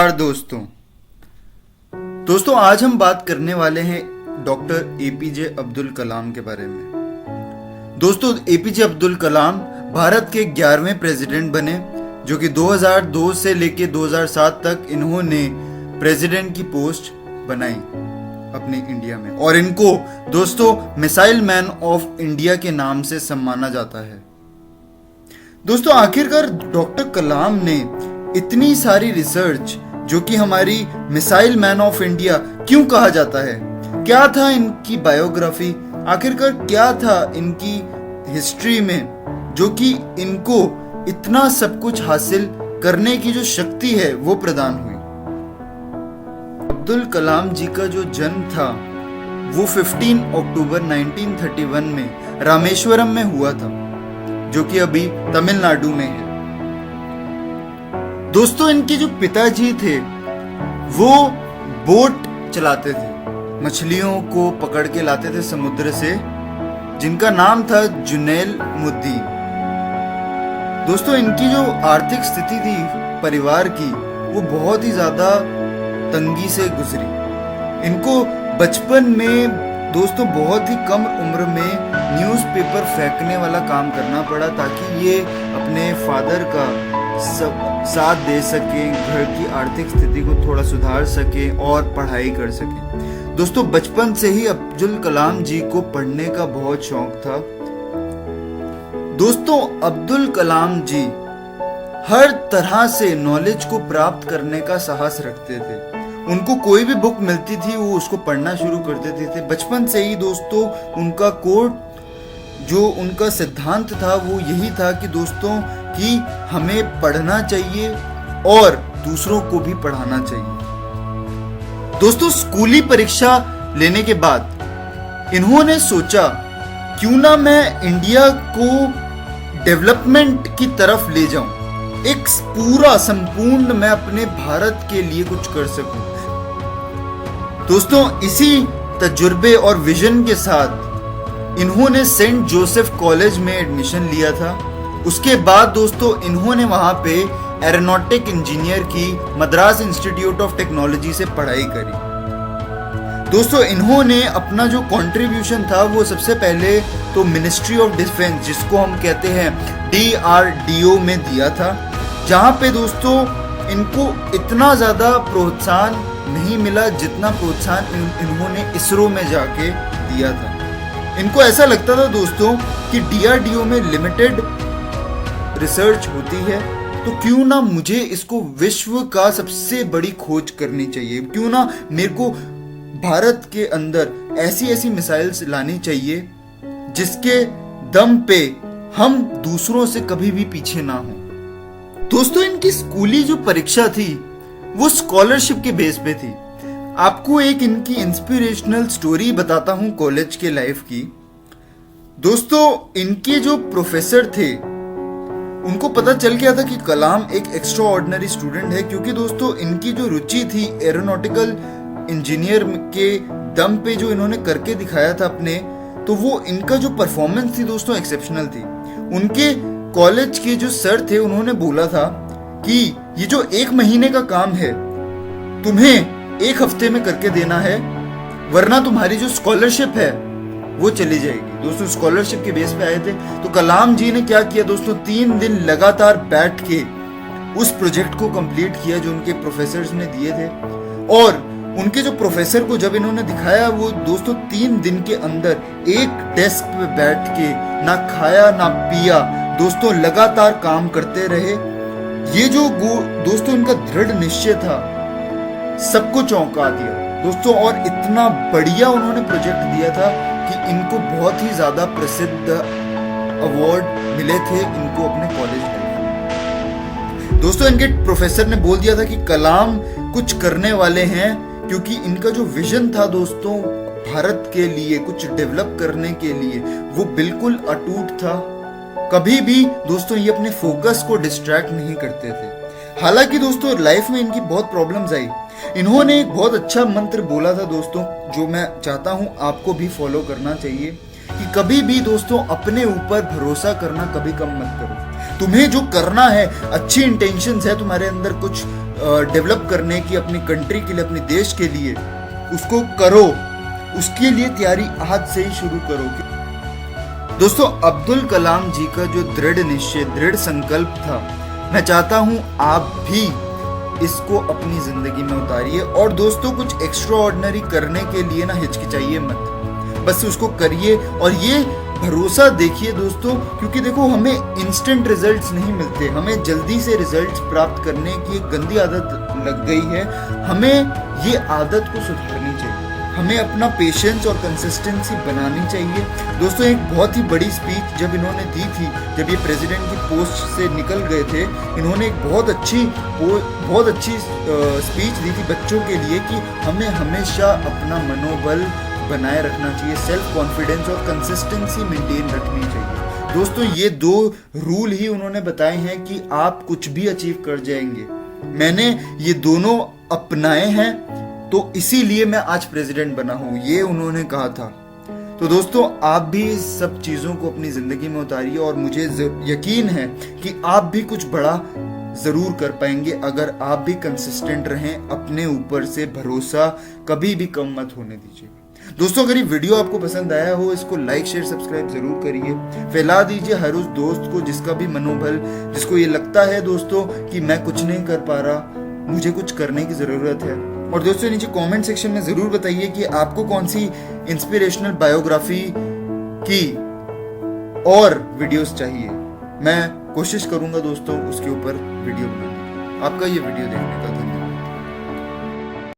नमस्कार दोस्तों आज हम बात करने वाले हैं डॉक्टर एपीजे अब्दुल कलाम के बारे में। दोस्तों एपीजे अब्दुल कलाम भारत के 11वें प्रेसिडेंट बने, जो कि 2002 से लेकर 2007 तक इन्होंने प्रेसिडेंट की पोस्ट बनाई अपने इंडिया में, और इनको दोस्तों मिसाइल मैन ऑफ इंडिया के नाम से सम्माना जाता है। दोस्तों आखिरकार डॉक्टर कलाम ने इतनी सारी रिसर्च, जो कि हमारी मिसाइल मैन ऑफ इंडिया क्यों कहा जाता है, क्या था इनकी बायोग्राफी, आखिरकार क्या था इनकी हिस्ट्री में, जो कि इनको इतना सब कुछ हासिल करने की जो शक्ति है वो प्रदान हुई। अब्दुल कलाम जी का जो जन्म था वो 15 अक्टूबर 1931 में रामेश्वरम में हुआ था, जो कि अभी तमिलनाडु में है। दोस्तों इनके जो पिताजी थे वो बोट चलाते थे, मछलियों को पकड़ के लाते थे समुद्र से, जिनका नाम था जुनैल-मुद्दीन। दोस्तों इनकी जो आर्थिक स्थिति थी परिवार की वो बहुत ही ज्यादा तंगी से गुजरी। इनको बचपन में दोस्तों बहुत ही कम उम्र में न्यूज़पेपर फेंकने वाला काम करना पड़ा, ताकि ये अपने फादर का साथ दे सके, घर की आर्थिक स्थिति को थोड़ा सुधार सके और पढ़ाई कर सके। दोस्तों बचपन से ही अब्दुल कलाम जी को पढ़ने का बहुत शौक था। दोस्तों अब्दुल कलाम जी हर तरह से नॉलेज को प्राप्त करने का साहस रखते थे। उनको कोई भी बुक मिलती थी वो उसको पढ़ना शुरू कर देते थे। बचपन से ही दोस्तों उनका कोड, जो उनका सिद्धांत था वो यही था कि दोस्तों कि हमें पढ़ना चाहिए और दूसरों को भी पढ़ाना चाहिए। दोस्तों स्कूली परीक्षा लेने के बाद इन्होंने सोचा क्यों ना मैं इंडिया को डेवलपमेंट की तरफ ले जाऊं, एक पूरा संपूर्ण मैं अपने भारत के लिए कुछ कर सकूं। दोस्तों इसी तजुर्बे और विजन के साथ इन्होंने सेंट जोसेफ कॉलेज में एडमिशन लिया था। उसके बाद दोस्तों इन्होंने वहां पे एरोनॉटिक इंजीनियर की मद्रास इंस्टीट्यूट ऑफ टेक्नोलॉजी से पढ़ाई करी। दोस्तों इन्होंने अपना जो कंट्रीब्यूशन था वो सबसे पहले तो मिनिस्ट्री ऑफ डिफेंस, जिसको हम कहते हैं DRDO में दिया था, जहां पे दोस्तों इनको इतना ज्यादा प्रोत्साहन नहीं मिला जितना प्रोत्साहन इन्होंने इसरो में जाके दिया था। इनको ऐसा लगता था दोस्तों कि DRDO में लिमिटेड रिसर्च होती है, तो क्यों ना मुझे इसको विश्व का सबसे बड़ी खोज करनी चाहिए, क्यों ना मेरे को भारत के अंदर ऐसी ऐसी मिसाइल्स लानी चाहिए जिसके दम पे हम दूसरों से कभी भी पीछे ना हो। दोस्तों इनकी स्कूली जो परीक्षा थी वो स्कॉलरशिप के बेस पे थी। आपको एक इनकी इंस्पिरेशनल स्टोरी बताता हूं कॉलेज के लाइफ की। दोस्तों इनके जो प्रोफेसर थे उनको पता चल गया था कि कलाम एक एक्स्ट्रा ऑर्डिनरी स्टूडेंट है, क्योंकि दोस्तों इनकी जो रुचि थी एरोनॉटिकल इंजीनियर के दम पे जो इन्होंने करके दिखाया था अपने, तो वो इनका जो परफॉर्मेंस थी दोस्तों एक्सेप्शनल थी। उनके कॉलेज के जो सर थे उन्होंने बोला था कि ये जो 1 महीने का काम है तुम्हें 1 हफ्ते में करके देना है, वरना तुम्हारी जो स्कॉलरशिप है वो चली जाएगी। दोस्तों स्कॉलरशिप के बेस पे आए थे, तो कलाम जी ने क्या किया दोस्तों, 3 दिन लगातार बैठ के उस प्रोजेक्ट को कंप्लीट किया जो उनके प्रोफेसर्स ने दिए थे। और उनके जो प्रोफेसर को जब इन्होंने दिखाया, वो दोस्तों 3 दिन के अंदर एक डेस्क पे बैठ के ना खाया ना पिया दोस्तों लगातार काम करते रहे। ये जो दोस्तों इनका दृढ़ निश्चय था सबको चौंका दिया दोस्तों, और इतना बढ़िया उन्होंने प्रोजेक्ट दिया था कि इनको बहुत ही ज्यादा प्रसिद्ध अवार्ड मिले थे इनको अपने कॉलेज में। दोस्तों इनके प्रोफेसर ने बोल दिया था कि कलाम कुछ करने वाले हैं, क्योंकि इनका जो विजन था दोस्तों भारत के लिए कुछ डेवलप करने के लिए वो बिल्कुल अटूट था। कभी भी दोस्तों ये अपने फोकस को डिस्ट्रैक्ट नहीं करते थे। हालांकि दोस्तों लाइफ में इनकी बहुत प्रॉब्लम्स आई। इन्होंने एक बहुत अच्छा मंत्र बोला था दोस्तों, जो मैं चाहता हूं आपको भी फॉलो करना चाहिए, कि कभी भी दोस्तों अपने ऊपर भरोसा करना कभी कम मत करो। तुम्हें जो करना है, अच्छी इंटेंशंस है तुम्हारे अंदर, कुछ डेवलप करने की, अपनी कंट्री के लिए, अपने देश के लिए, उसको करो। उसके लिए तैयारी आज से ही शुरू करो। दोस्तों, अब्दुल कलाम जी का जो दृढ़ निश्चय, दृढ़ संकल्प था, मैं चाहता हूं आप भी इसको अपनी जिंदगी में उतारिए। और दोस्तों, कुछ एक्स्ट्रा ऑर्डिनरी करने के लिए ना हिचकिचाइए मत, बस उसको करिए और ये भरोसा देखिए दोस्तों, क्योंकि देखो हमें इंस्टेंट रिजल्ट्स नहीं मिलते, हमें जल्दी से रिजल्ट्स प्राप्त करने की एक गंदी आदत लग गई है। हमें ये आदत को सुधारनी चाहिए, हमें अपना पेशेंस और कंसिस्टेंसी बनानी चाहिए। दोस्तों, एक बहुत ही बड़ी स्पीच जब इन्होंने दी थी, जब ये प्रेसिडेंट की पोस्ट से निकल गए थे, इन्होंने एक बहुत अच्छी स्पीच दी थी बच्चों के लिए कि हमें हमेशा अपना मनोबल बनाए रखना चाहिए, सेल्फ कॉन्फिडेंस और कंसिस्टेंसी मेंटेन रखनी चाहिए। दोस्तों, ये 2 रूल ही उन्होंने बताए हैं कि आप कुछ भी अचीव कर जाएंगे। मैंने ये दोनों अपनाए हैं, तो इसीलिए मैं आज प्रेसिडेंट बना हूं, ये उन्होंने कहा था। तो दोस्तों, आप भी इस सब चीजों को अपनी जिंदगी में उतारिए और मुझे यकीन है कि आप भी कुछ बड़ा जरूर कर पाएंगे अगर आप भी कंसिस्टेंट रहें। अपने ऊपर से भरोसा कभी भी कम मत होने दीजिए। दोस्तों, अगर ये वीडियो आपको पसंद आया हो, इसको लाइक शेयर सब्सक्राइब जरूर करिए, फैला दीजिए हर उस दोस्त को जिसका भी मनोबल, जिसको ये लगता है दोस्तों कि मैं कुछ नहीं कर पा रहा, मुझे कुछ करने की जरूरत है। और दोस्तों, नीचे कमेंट सेक्शन में जरूर बताइए कि आपको कौन सी इंस्पिरेशनल बायोग्राफी की और वीडियोस चाहिए। मैं कोशिश करूंगा दोस्तों उसके ऊपर वीडियो बनाने की। आपका ये वीडियो देखने का